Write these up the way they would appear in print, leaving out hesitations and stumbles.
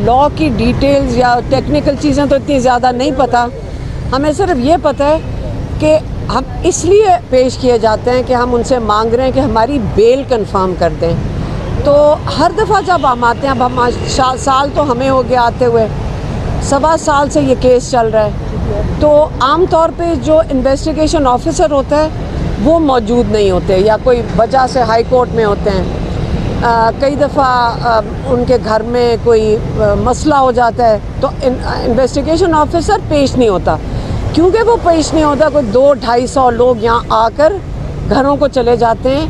Law की details या technical चीज़ें तो इतनी ज़्यादा नहीं पता। हमें सिर्फ ये पता है कि हम इसलिए पेश किए जाते हैं कि हम उनसे मांग रहे हैं कि हमारी बेल कंफर्म कर दें। तो हर दफ़ा जब हम आते हैं, अब हम साल तो हमें हो गया आते हुए, 1.25 साल से ये केस चल रहा है, तो आम तौर पे जो इन्वेस्टिगेशन ऑफिसर होता है वो मौजूद नहीं होते या कोई वजह से हाई कोर्ट में होते हैं। कई दफ़ा उनके घर में कोई मसला हो जाता है तो इन्वेस्टिगेशन ऑफिसर पेश नहीं होता। क्योंकि वो पेश नहीं होता, कोई 200-250 लोग यहाँ आकर घरों को चले जाते हैं,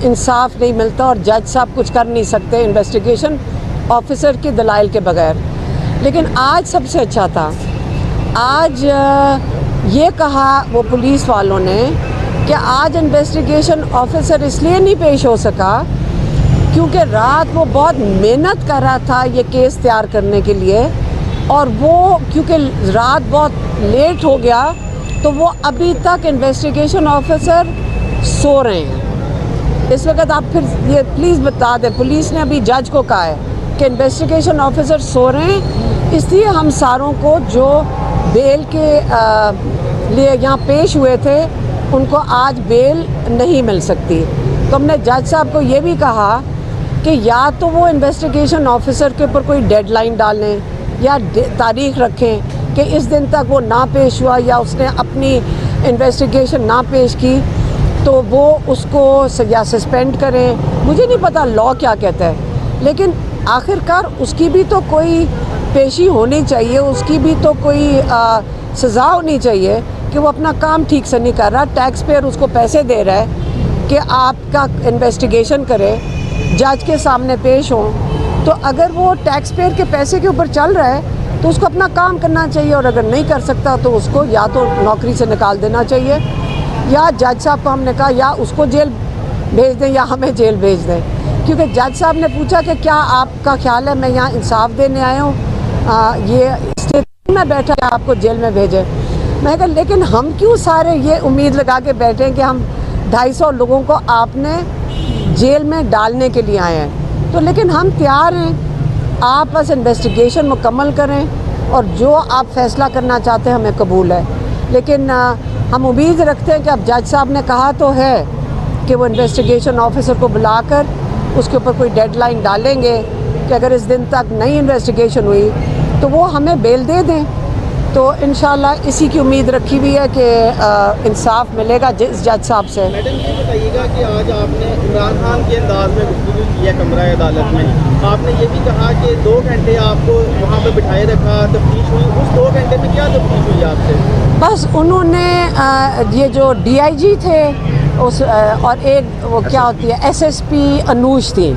इंसाफ नहीं मिलता और जज साहब कुछ कर नहीं सकते इन्वेस्टिगेशन ऑफिसर के दलाइल के बगैर। लेकिन आज सबसे अच्छा था, आज ये कहा वो पुलिस वालों ने कि आज इन्वेस्टिगेशन ऑफिसर इसलिए नहीं पेश हो सका क्योंकि रात वो बहुत मेहनत कर रहा था ये केस तैयार करने के लिए, और वो क्योंकि रात बहुत लेट हो गया तो वो अभी तक इन्वेस्टिगेशन ऑफिसर सो रहे हैं। इस वक्त आप फिर ये प्लीज़ बता दें, पुलिस ने अभी जज को कहा है कि इन्वेस्टिगेशन ऑफिसर सो रहे हैं, इसलिए हम सारों को जो बेल के लिए यहाँ पेश हुए थे उनको आज बेल नहीं मिल सकती। तो हमने जज साहब को ये भी कहा कि या तो वो इन्वेस्टिगेशन ऑफिसर के ऊपर कोई डेडलाइन डालें या तारीख रखें कि इस दिन तक वो ना पेश हुआ या उसने अपनी इन्वेस्टिगेशन ना पेश की तो वो उसको या सस्पेंड करें। मुझे नहीं पता लॉ क्या कहता है, लेकिन आखिरकार उसकी भी तो कोई पेशी होनी चाहिए, उसकी भी तो कोई सज़ा होनी चाहिए कि वो अपना काम ठीक से नहीं कर रहा। टैक्स पेयर उसको पैसे दे रहा है कि आपका इन्वेस्टिगेशन करे, जज के सामने पेश हो। तो अगर वो टैक्स पेयर के पैसे के ऊपर चल रहा है तो उसको अपना काम करना चाहिए, और अगर नहीं कर सकता तो उसको या तो नौकरी से निकाल देना चाहिए, या जज साहब को हमने कहा या उसको जेल भेज दें या हमें जेल भेज दें। क्योंकि जज साहब ने पूछा कि क्या आपका ख्याल है मैं यहाँ इंसाफ देने आया हूँ, ये स्टेट में बैठा है आपको जेल में भेजे। मैं कहा लेकिन हम क्यों सारे ये उम्मीद लगा के बैठे हैं कि हम 250 लोगों को आपने जेल में डालने के लिए आए हैं। तो लेकिन हम तैयार हैं, आप बस इन्वेस्टिगेशन मुकम्मल करें और जो आप फ़ैसला करना चाहते हैं हमें कबूल है। लेकिन हम उम्मीद रखते हैं कि अब जज साहब ने कहा तो है कि वो इन्वेस्टिगेशन ऑफिसर को बुलाकर उसके ऊपर कोई डेडलाइन डालेंगे कि अगर इस दिन तक नई इन्वेस्टिगेशन हुई तो वो हमें बेल दे दें। तो इंशाल्लाह इसी की उम्मीद रखी हुई है कि इंसाफ मिलेगा जिस जज साहब से। मैडम ये बताइएगा कि आज आपने इमरान खान के अंदाज में गुफ्तगू की है कमरा अदालत में, आपने ये भी कहा कि 2 घंटे आपको वहाँ पे बिठाए रखा, तफ्तीश हुई। उस 2 घंटे में क्या तफ्तीश हुई आपसे? बस उन्होंने ये जो DIG थे उस और एक वो क्या होती है SSP अनूज थी,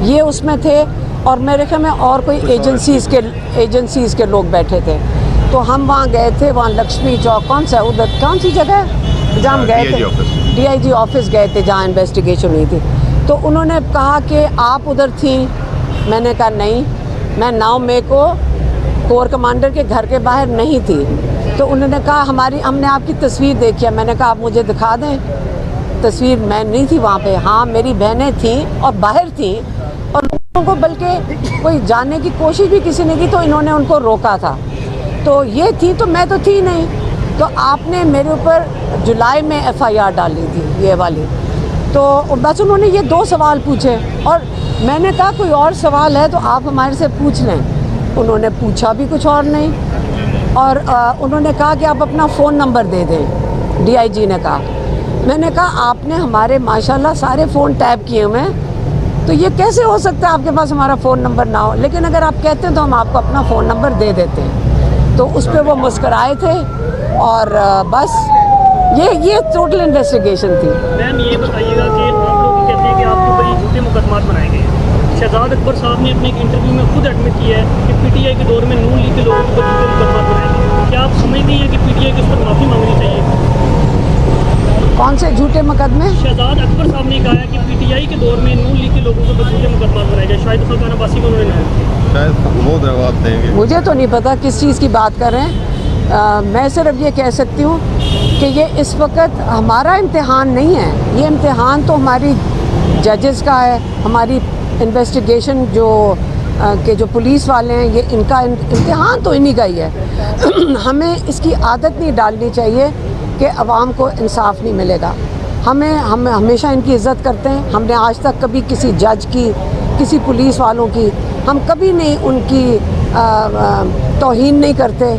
ये उसमें थे, और मेरे ख्याल में और कोई एजेंसीज़ के लोग बैठे थे। तो हम वहाँ गए थे, वहाँ लक्ष्मी चौक कौन सा उधर कौन सी जगह है जहाँ हम गए थे, DIG ऑफिस गए थे जहाँ इन्वेस्टिगेशन हुई थी। तो उन्होंने कहा कि आप उधर थी, मैंने कहा नहीं, मैं 9 मई को कोर कमांडर के घर के बाहर नहीं थी। तो उन्होंने कहा हमने आपकी तस्वीर देखी है। मैंने कहा आप मुझे दिखा दें तस्वीर, मैं नहीं थी वहाँ पे। हाँ मेरी बहनें थीं और बाहर थीं, और लोगों को बल्कि कोई जाने की कोशिश भी किसी ने की तो इन्होंने उनको रोका था। तो ये थी तो मैं तो थी नहीं, तो आपने मेरे ऊपर जुलाई में FIR डाली थी ये वाली। तो बस उन्होंने ये 2 सवाल पूछे और मैंने कहा कोई और सवाल है तो आप हमारे से पूछ लें। उन्होंने पूछा भी कुछ और नहीं, और उन्होंने कहा कि आप अपना फ़ोन नंबर दे दें, DIG ने कहा। मैंने कहा आपने हमारे माशाल्लाह सारे फ़ोन टैप किए हुए हैं, तो ये कैसे हो सकता है आपके पास हमारा फ़ोन नंबर ना हो, लेकिन अगर आप कहते हैं तो हम आपको अपना फ़ोन नंबर दे देते हैं। तो उस पर वो मुस्कराए थे, और बस ये टोटल इन्वेस्टिगेशन थी। मैम ये बताइएगा कि आप लोग कहते हैं कि आपके ऊपर झूठे मुकदमात बनाए गए हैं। शहजाद अकबर साहब ने अपने एक इंटरव्यू में खुद एडमिट किया है कि PTI के दौर में नून लीग के लोगों के ऊपर झूठे मुकदमात बनाए गए। क्या आप समझ नहीं है कि PTI के उस पर माफ़ी मांगनी चाहिए? कौन से झूठे मुकदमे? शहजाद अकबर साहब ने कहा है कि PTI के दौर में नून लीग के लोगों के ऊपर झूठे मुकदमात बनाए गए। शायद खान अब्बासी को उन्होंने शायद वो जवाब देंगे। मुझे तो नहीं पता किस चीज़ की बात कर रहे हैं। मैं सिर्फ ये कह सकती हूँ कि ये इस वक्त हमारा इम्तिहान नहीं है, ये इम्तिहान तो हमारी जजेस का है, हमारी इन्वेस्टिगेशन जो के जो पुलिस वाले हैं, ये इनका इम्तिहान तो इन्हीं का ही है। हमें इसकी आदत नहीं डालनी चाहिए कि अवाम को इंसाफ नहीं मिलेगा। हम हमेशा इनकी इज़्ज़त करते हैं। हमने आज तक कभी किसी जज की, किसी पुलिस वालों की, हम कभी नहीं उनकी तौहीन नहीं करते,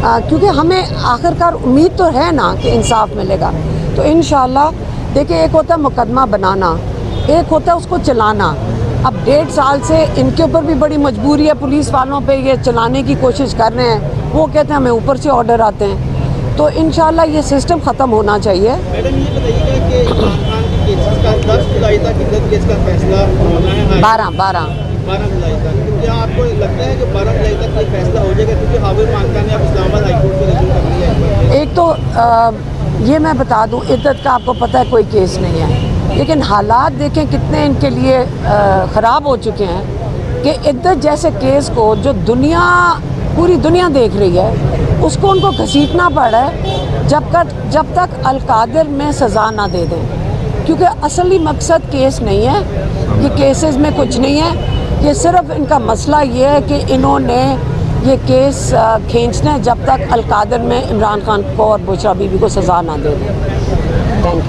क्योंकि हमें आखिरकार उम्मीद तो है ना कि इंसाफ मिलेगा। तो इंशाअल्लाह देखिए, एक होता है मुकदमा बनाना, एक होता है उसको चलाना। अब 1.5 साल से इनके ऊपर भी बड़ी मजबूरी है, पुलिस वालों पे ये चलाने की कोशिश कर रहे हैं। वो कहते हैं हमें ऊपर से ऑर्डर आते हैं। तो इंशाअल्लाह ये सिस्टम ख़त्म होना चाहिए। मैडम ये बताइएगा कि इमरान खान के केसेस का 10 जुलाई तक इद्दत केस का फैसला होना है। 12 जुलाई तक। तो क्या आपको लगता है कि 12 जुलाई तक ये फैसला हो जाएगा? क्योंकि हाफिज मानका ने अब इस्लामाबाद हाईकोर्ट से रजू कर लिया है। एक तो ये मैं बता दूं, इद्दत का आपको पता है कोई केस नहीं है, लेकिन हालात देखें कितने इनके लिए ख़राब हो चुके हैं कि इद्दत जैसे केस को जो पूरी दुनिया देख रही है, उसको उनको घसीटना पड़ रहा है जब तक अलकादिर में सज़ा ना दे दें। क्योंकि असली मकसद केस नहीं है, ये केसेस में कुछ नहीं है। ये सिर्फ इनका मसला ये है कि इन्होंने ये केस खींचना है जब तक अलकादिर में इमरान खान को और बुशरा बीबी को सज़ा ना दे दें। Thank you.